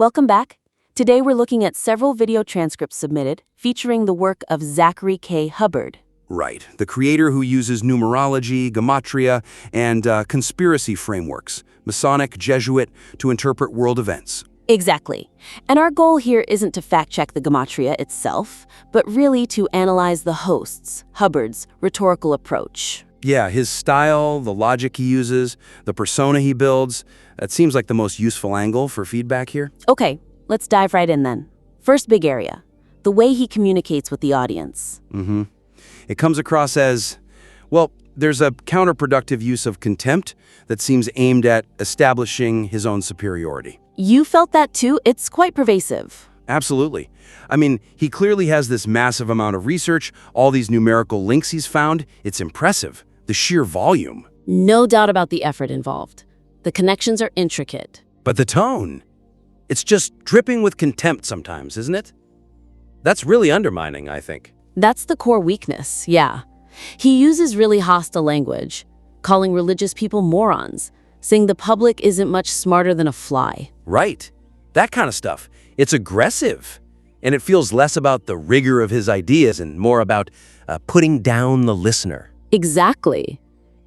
Welcome back. Today we're looking at several video transcripts submitted featuring the work of Zachary K. Hubbard. Right, the creator who uses numerology, gematria, and conspiracy frameworks, Masonic, Jesuit, to interpret world events. Exactly. And our goal here isn't to fact-check the gematria itself, but really to analyze the host's, Hubbard's, rhetorical approach. Yeah, his style, the logic he uses, the persona he builds, that seems like the most useful angle for feedback here. Okay, let's dive right in then. First big area, the way he communicates with the audience. It comes across as, well, there's a counterproductive use of contempt that seems aimed at establishing his own superiority. You felt that too? It's quite pervasive. Absolutely. I mean, he clearly has this massive amount of research, all these numerical links he's found. It's impressive, the sheer volume. No doubt about the effort involved. The connections are intricate. But the tone, it's just dripping with contempt sometimes, isn't it? That's really undermining, I think. That's the core weakness, yeah. He uses really hostile language, calling religious people morons, saying the public isn't much smarter than a fly. Right. That kind of stuff. It's aggressive. And it feels less about the rigor of his ideas and more about putting down the listener. Exactly.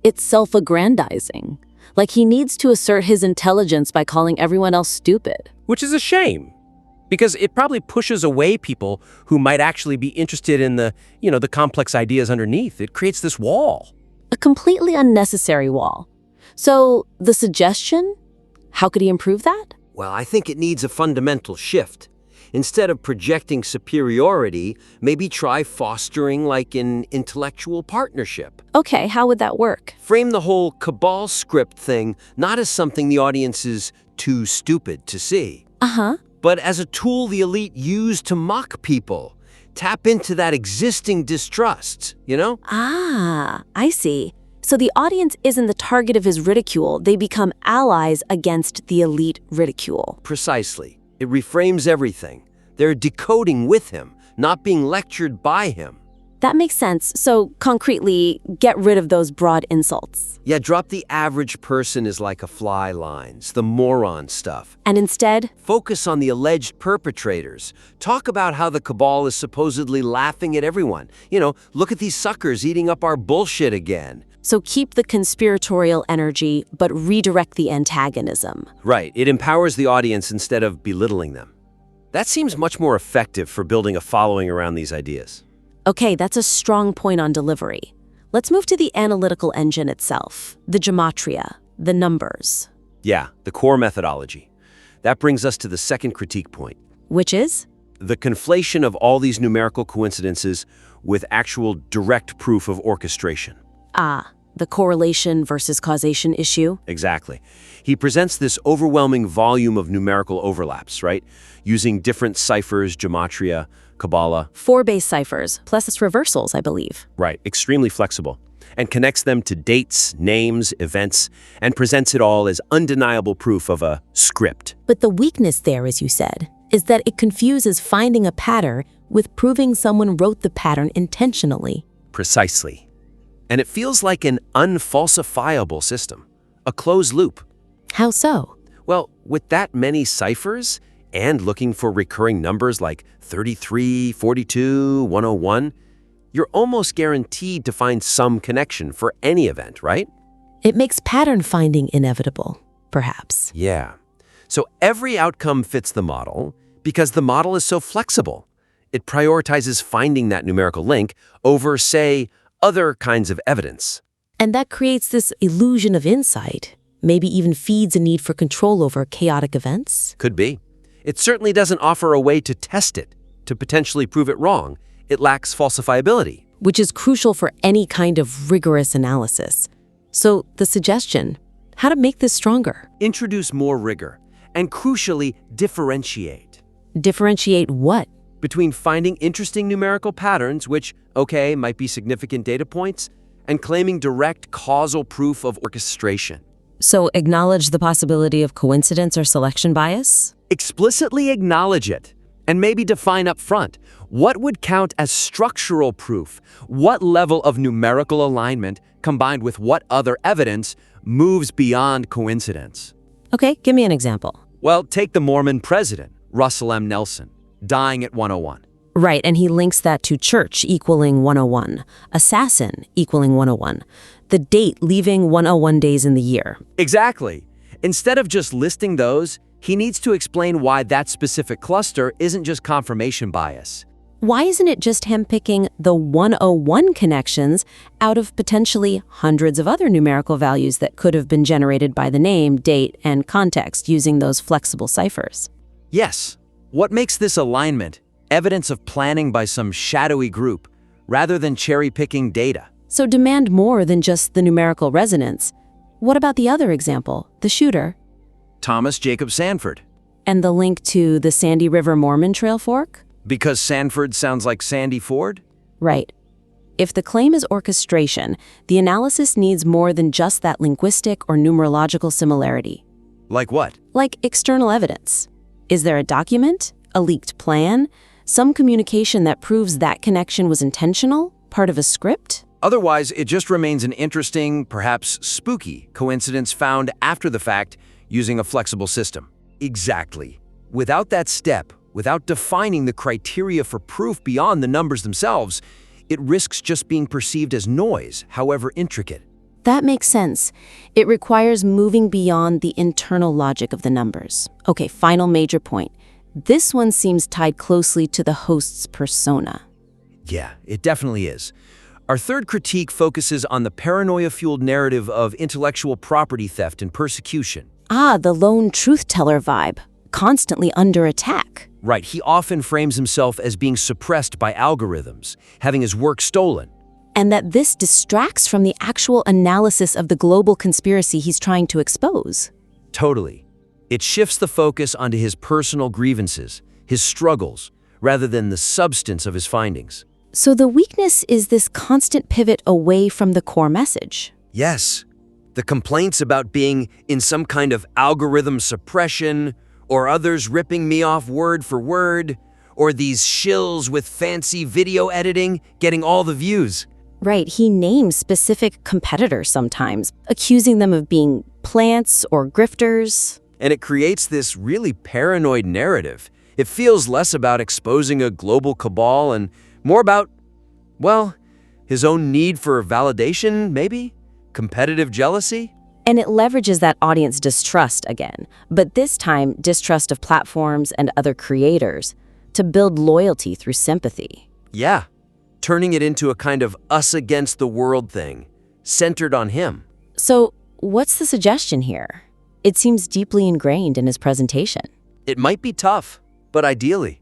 It's self-aggrandizing. Like he needs to assert his intelligence by calling everyone else stupid. Which is a shame, because it probably pushes away people who might actually be interested in the complex ideas underneath. It creates this wall. A completely unnecessary wall. So, the suggestion? How could he improve that? Well, I think it needs a fundamental shift. Instead of projecting superiority, maybe try fostering like an intellectual partnership. Okay, how would that work? Frame the whole cabal script thing not as something the audience is too stupid to see, but as a tool the elite use to mock people. Tap into that existing distrust, you know? Ah, I see. So the audience isn't the target of his ridicule. They become allies against the elite ridicule. Precisely. It reframes everything. They're decoding with him, not being lectured by him. That makes sense. So, concretely, get rid of those broad insults. Yeah, drop the average person is like a fly lines, the moron stuff. And instead, focus on the alleged perpetrators. Talk about how the cabal is supposedly laughing at everyone. You know, look at these suckers eating up our bullshit again. So keep the conspiratorial energy, but redirect the antagonism. Right. It empowers the audience instead of belittling them. That seems much more effective for building a following around these ideas. Okay, that's a strong point on delivery. Let's move to the analytical engine itself, the gematria, the numbers. Yeah, the core methodology. That brings us to the second critique point. Which is? The conflation of all these numerical coincidences with actual direct proof of orchestration. Ah, the correlation versus causation issue? Exactly. He presents this overwhelming volume of numerical overlaps, right? Using different ciphers, gematria, Kabbalah. 4 base ciphers, plus its reversals, I believe. Right, extremely flexible. And connects them to dates, names, events, and presents it all as undeniable proof of a script. But the weakness there, as you said, is that it confuses finding a pattern with proving someone wrote the pattern intentionally. Precisely. And it feels like an unfalsifiable system, a closed loop. How so? Well, with that many ciphers and looking for recurring numbers like 33, 42, 101, you're almost guaranteed to find some connection for any event, right? It makes pattern finding inevitable, perhaps. Yeah. So every outcome fits the model because the model is so flexible. It prioritizes finding that numerical link over, say, other kinds of evidence. And that creates this illusion of insight, maybe even feeds a need for control over chaotic events? Could be. It certainly doesn't offer a way to test it, to potentially prove it wrong. It lacks falsifiability. Which is crucial for any kind of rigorous analysis. So the suggestion, how to make this stronger? Introduce more rigor, and crucially, differentiate. Differentiate what? Between finding interesting numerical patterns, which, okay, might be significant data points, and claiming direct causal proof of orchestration. So acknowledge the possibility of coincidence or selection bias? Explicitly acknowledge it, and maybe define up front what would count as structural proof, what level of numerical alignment combined with what other evidence moves beyond coincidence. Okay, give me an example. Well, take the Mormon president, Russell M. Nelson, dying at 101. Right, and he links that to church equaling 101, assassin equaling 101, the date leaving 101 days in the year. Exactly. Instead of just listing those, he needs to explain why that specific cluster isn't just confirmation bias. Why isn't it just him picking the 101 connections out of potentially hundreds of other numerical values that could have been generated by the name, date, and context using those flexible ciphers? Yes. What makes this alignment evidence of planning by some shadowy group rather than cherry-picking data? So demand more than just the numerical resonance. What about the other example, the shooter? Thomas Jacob Sanford. And the link to the Sandy River Mormon Trail fork? Because Sanford sounds like Sandy Ford? Right. If the claim is orchestration, the analysis needs more than just that linguistic or numerological similarity. Like what? Like external evidence. Is there a document, a leaked plan, some communication that proves that connection was intentional, part of a script? Otherwise, it just remains an interesting, perhaps spooky, coincidence found after the fact using a flexible system. Exactly. Without that step, without defining the criteria for proof beyond the numbers themselves, it risks just being perceived as noise, however intricate. That makes sense. It requires moving beyond the internal logic of the numbers. Okay, final major point. This one seems tied closely to the host's persona. Yeah, it definitely is. Our third critique focuses on the paranoia-fueled narrative of intellectual property theft and persecution. Ah, the lone truth-teller vibe, constantly under attack. Right, he often frames himself as being suppressed by algorithms, having his work stolen. And that this distracts from the actual analysis of the global conspiracy he's trying to expose. Totally. It shifts the focus onto his personal grievances, his struggles, rather than the substance of his findings. So the weakness is this constant pivot away from the core message. Yes. The complaints about being in some kind of algorithm suppression, or others ripping me off word for word, or these shills with fancy video editing getting all the views. Right, he names specific competitors sometimes, accusing them of being plants or grifters. And it creates this really paranoid narrative. It feels less about exposing a global cabal and more about, well, his own need for validation, maybe? Competitive jealousy? And it leverages that audience distrust again, but this time distrust of platforms and other creators, to build loyalty through sympathy. Yeah, turning it into a kind of us against the world thing, centered on him. So what's the suggestion here? It seems deeply ingrained in his presentation. It might be tough, but ideally,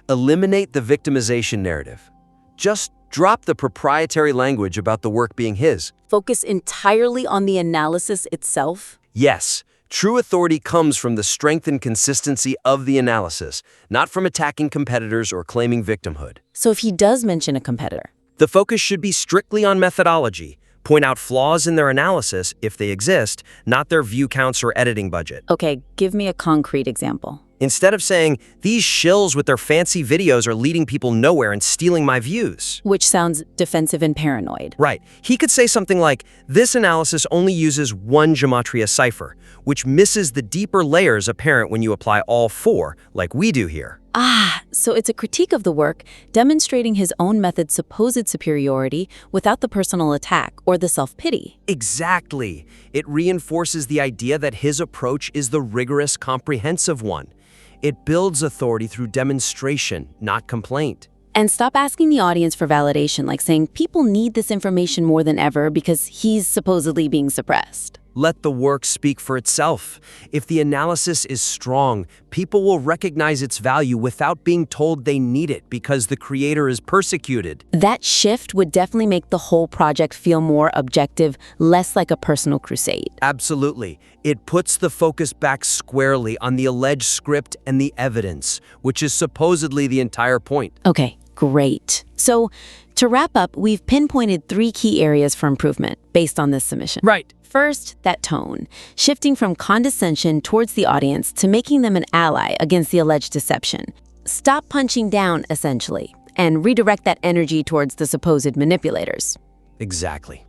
eliminate the victimization narrative. Just drop the proprietary language about the work being his. Focus entirely on the analysis itself? Yes, true authority comes from the strength and consistency of the analysis, not from attacking competitors or claiming victimhood. So if he does mention a competitor, The focus should be strictly on methodology. Point out flaws in their analysis, if they exist, not their view counts or editing budget. okay, give me a concrete example. Instead of saying, these shills with their fancy videos are leading people nowhere and stealing my views. Which sounds defensive and paranoid. Right. He could say something like, this analysis only uses one gematria cipher, which misses the deeper layers apparent when you apply all four, like we do here. Ah, so it's a critique of the work, demonstrating his own method's supposed superiority without the personal attack or the self-pity. Exactly. It reinforces the idea that his approach is the rigorous, comprehensive one. It builds authority through demonstration, not complaint. And stop asking the audience for validation, like saying people need this information more than ever because he's supposedly being suppressed. Let the work speak for itself. If the analysis is strong, people will recognize its value without being told they need it because the creator is persecuted. That shift would definitely make the whole project feel more objective, less like a personal crusade. Absolutely. It puts the focus back squarely on the alleged script and the evidence, which is supposedly the entire point. Okay, great. So, to wrap up, we've pinpointed 3 key areas for improvement based on this submission. Right. First, that tone, shifting from condescension towards the audience to making them an ally against the alleged deception. Stop punching down, essentially, and redirect that energy towards the supposed manipulators. Exactly.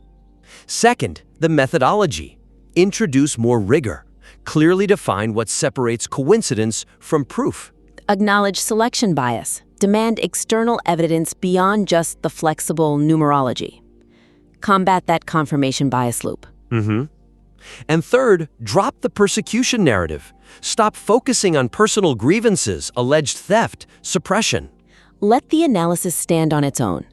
Second, the methodology. Introduce more rigor. Clearly define what separates coincidence from proof. Acknowledge selection bias. Demand external evidence beyond just the flexible numerology. Combat that confirmation bias loop. And third, drop the persecution narrative. Stop focusing on personal grievances, alleged theft, suppression. Let the analysis stand on its own.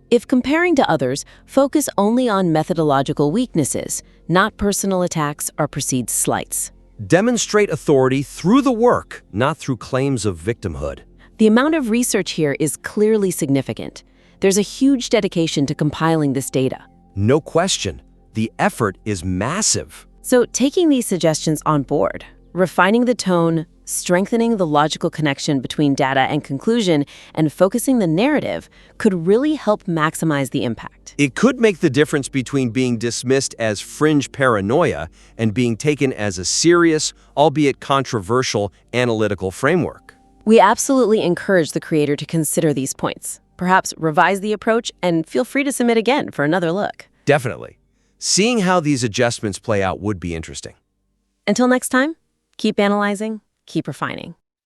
If comparing to others, focus only on methodological weaknesses, not personal attacks or perceived slights. Demonstrate authority through the work, not through claims of victimhood. The amount of research here is clearly significant. There's a huge dedication to compiling this data. No question. The effort is massive. So taking these suggestions on board, refining the tone, strengthening the logical connection between data and conclusion, and focusing the narrative could really help maximize the impact. It could make the difference between being dismissed as fringe paranoia and being taken as a serious, albeit controversial, analytical framework. We absolutely encourage the creator to consider these points. Perhaps revise the approach and feel free to submit again for another look. Definitely. Seeing how these adjustments play out would be interesting. Until next time, keep analyzing, keep refining.